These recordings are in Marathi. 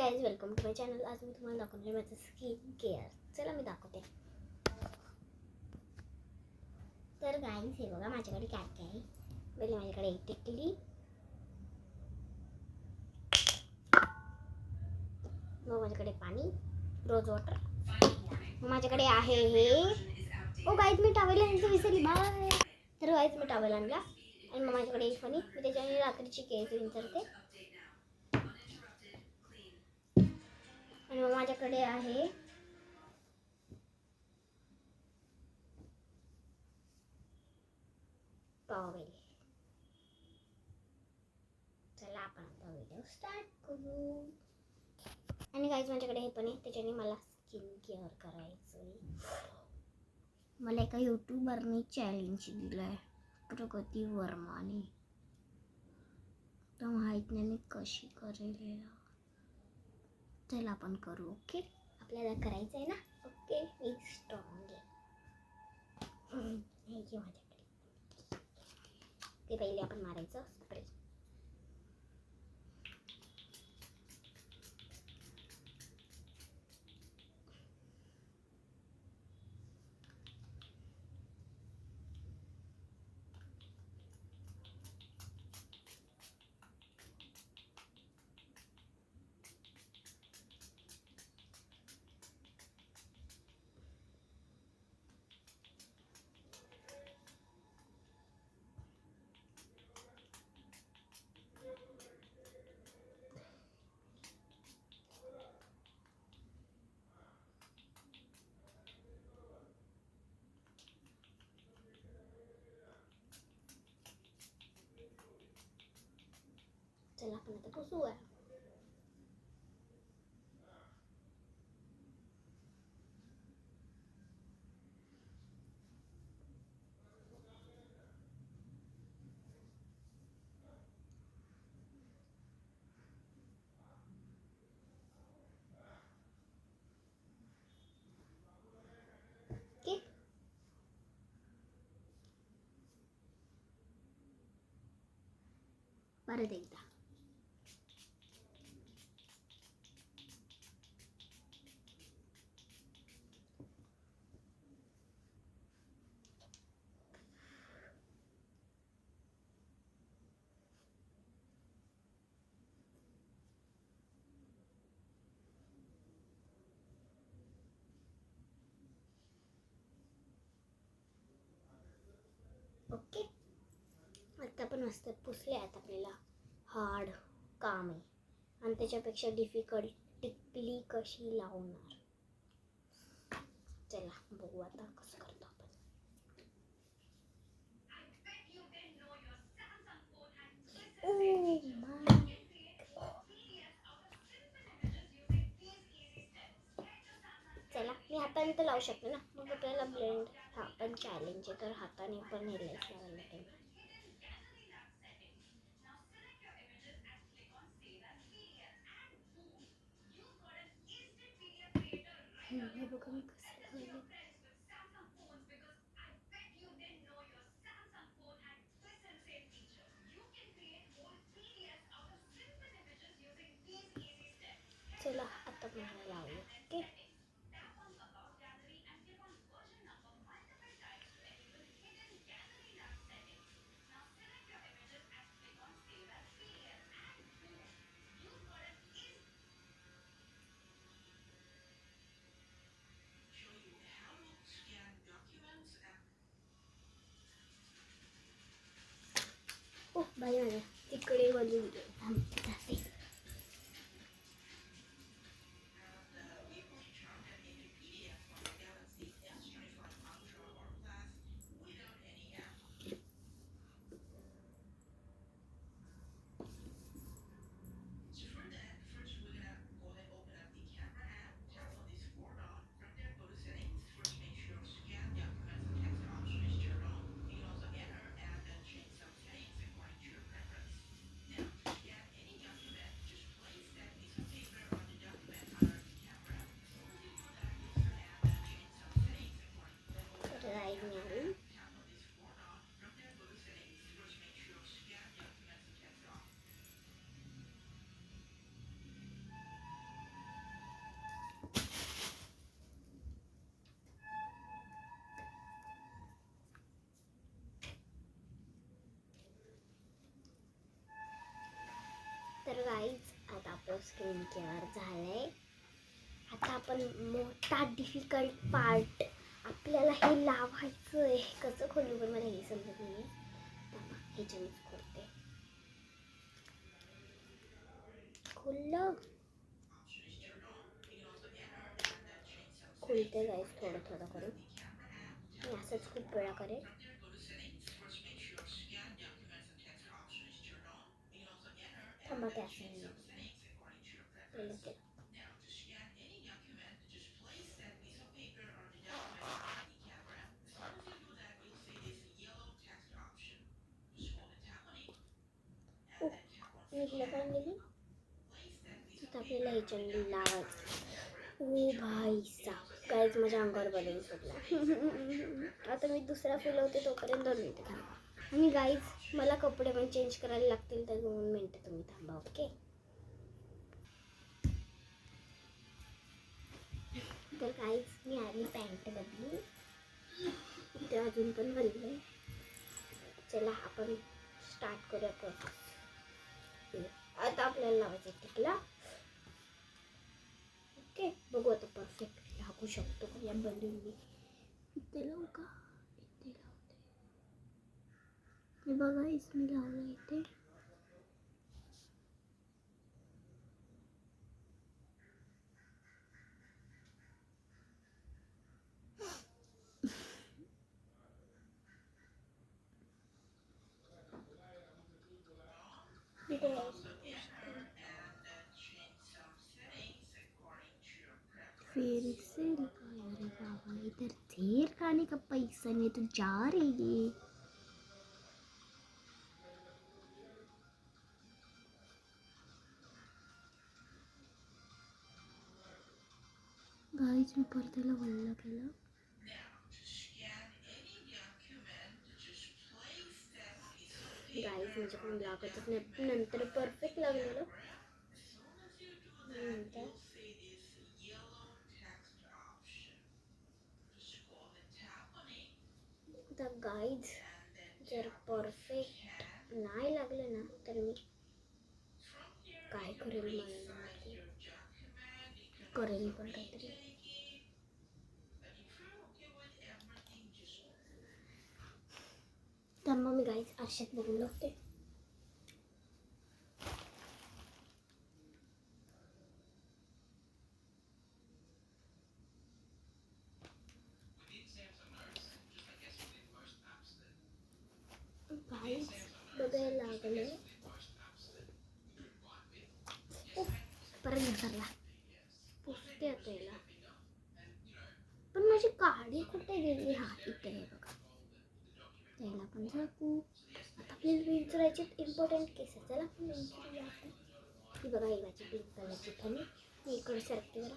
Guys, welcome to my channel. आज मी तुम्हाला दाखवणार माझं स्किन केअर. चला मी दाखवते. तर गाईज, हे बघा माझ्याकडे काय काय आहे. पहिले माझ्याकडे एक टिकली, मग माझ्याकडे पाणी, रोज वॉटर. मग माझ्याकडे आहे हे. ओ गाईज, मी टॉवेल आणायचं विसरली. बाय. तर गाईज, मी टॉवेल आणला आणि मग माझ्याकडे एक फणी. मी त्याच्याने रात्रीची केस विंचरते. आणि मग माझ्याकडे आहे टॉवेल. चला आपण आता व्हिडिओ स्टार्ट करू. आणि गाईज, माझ्याकडे हे पण आहे. त्याच्याने मला स्किन केअर करायचं. मला एका यूट्यूबरने चॅलेंज दिलं आहे, प्रगती वर्माने. तर माहीत नाही मी कशी करेल. चला आपण करू. ओके, आपल्याला करायचं आहे ना. ओके, मी स्ट्रॉंग आहे. हे घे माझ्याकडे. ते पहिले आपण मारायचं स्प्रे. चला आपण आता पुसूया. ओके, परत एकदा. ओके, आता आपण मस्त पुसले. आता आपल्याला हार्ड काम आहे आणि त्याच्यापेक्षा डिफिकल्ट टिकली कशी लावणार. चला बघू आता कसं करतो आपण. चला मी हाताने तर लावू शकते ना. मग आपल्याला ब्लेंड हा पण चॅलेंज आहे, तर हाताने पण हे लावायला लागेल. हे बघा मी कसं लावलं. चला आता मला लावलं. ओके, ओ बाई माझ्या तिकडे बाजू जाते. स्किन केअर झालंय. आता आपण मोठा डिफिकल्ट पार्ट, आपल्याला हे लावायचं आहे. कसं खोलू पण मला हे समजत नाही. हे चेंज करते. खुललं. खुलते गाईस थोडं थोडं करून. मी असंच खूप वेळा करेल. थांबा ते असं पहिलं केलं. निघलं का निघून. आता आपल्याला हे चंडी लावायचं. ओ भाई साहब गाईज माझ्या अंगावर बलून सुटला. आता मी दुसरा फुलवते तोपर्यंत 2 मिनिटं थांबा. आणि गाईज मला कपडे पण चेंज करायला लागतील तर 2 मिनिटं तुम्ही थांबा. ओके. तर गाईज मी आधी पॅन्ट बदली. ते अजून पण बदलले. चला आपण स्टार्ट करूया प्रोसेस. आता आपल्याला लावायचं टिकला. ओके बघू आता परफेक्ट लागू शकतो का या बलूननी. इथे लावू का? इथे लावते. हे बघा मी लावलं इथे. फिर से लिखा. अरे बाबा इधर देर खाने का पैसा नहीं तो जा रही है. गाइस मी परत वल्ल केलं. गाइस म्हणजे पण लागतच नाही. नंतर परफेक्ट लागलेलं. नंतर आता गाईज जर परफेक्ट नाही लागलं ना तर मी काय करेल मला माहिती. करेल पण काहीतरी. तर मग मी गाईज आरशात बघून लागते. गाईज बघायला लागले. परत घसरला. पुसते आता याला. पण माझी काडी कुठे गेली. हा इथे आहे बघा. त्याला पण झाकू. आता आपल्याला विंचरायचे इम्पॉर्टंट केसेस. त्याला आपण विंचरूया. ही बघा ही माझी पिंक कलरची फणी. मी इकडे सरकते जरा.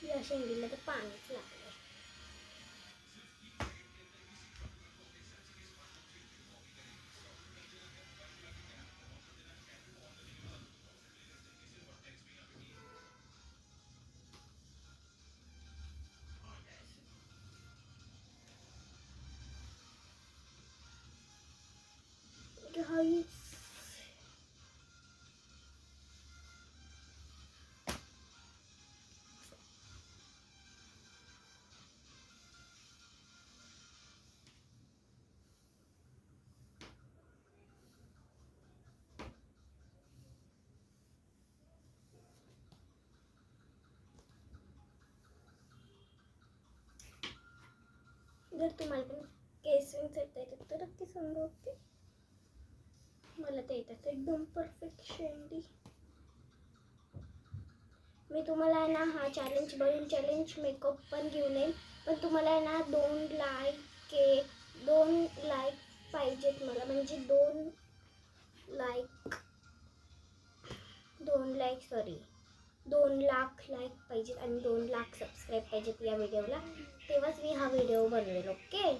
या शेंडीला तर पाणीच लागलं. गाईस जर तुम्हाला पण केस विंचरता येतात तर नक्की सांगा. ओके. मला ते येतात एकदम परफेक्ट शेंडी. मी तुम्हाला आहे ना हा चॅलेंज बलून चॅलेंज मेकअप पण घेऊन येईल, पण तुम्हाला आहे ना 2 लाईक पाहिजेत मला, म्हणजे 2 लाख लाईक पाहिजेत आणि 2 लाख सबस्क्राईब पाहिजेत या व्हिडिओला, तेव्हाच मी हा व्हिडिओ बनवेल. ओके.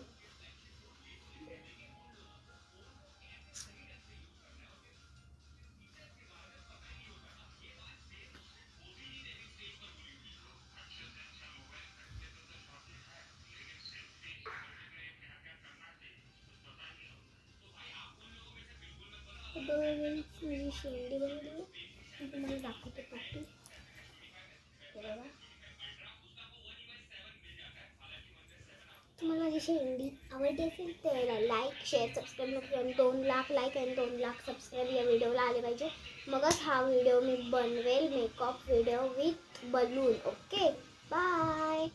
माझी शेंडी बनली, तुम्हाला दाखवते पाठी. तुम्हाला माझी शेंडी आवडली असेल तर लाईक शेअर सबस्क्राईब नक्की, आणि 2 लाख लाईक आणि 2 लाख सबस्क्राईब या व्हिडिओला आले पाहिजे, मगच हा व्हिडिओ मी बनवेल, makeup video with balloon. Okay, bye.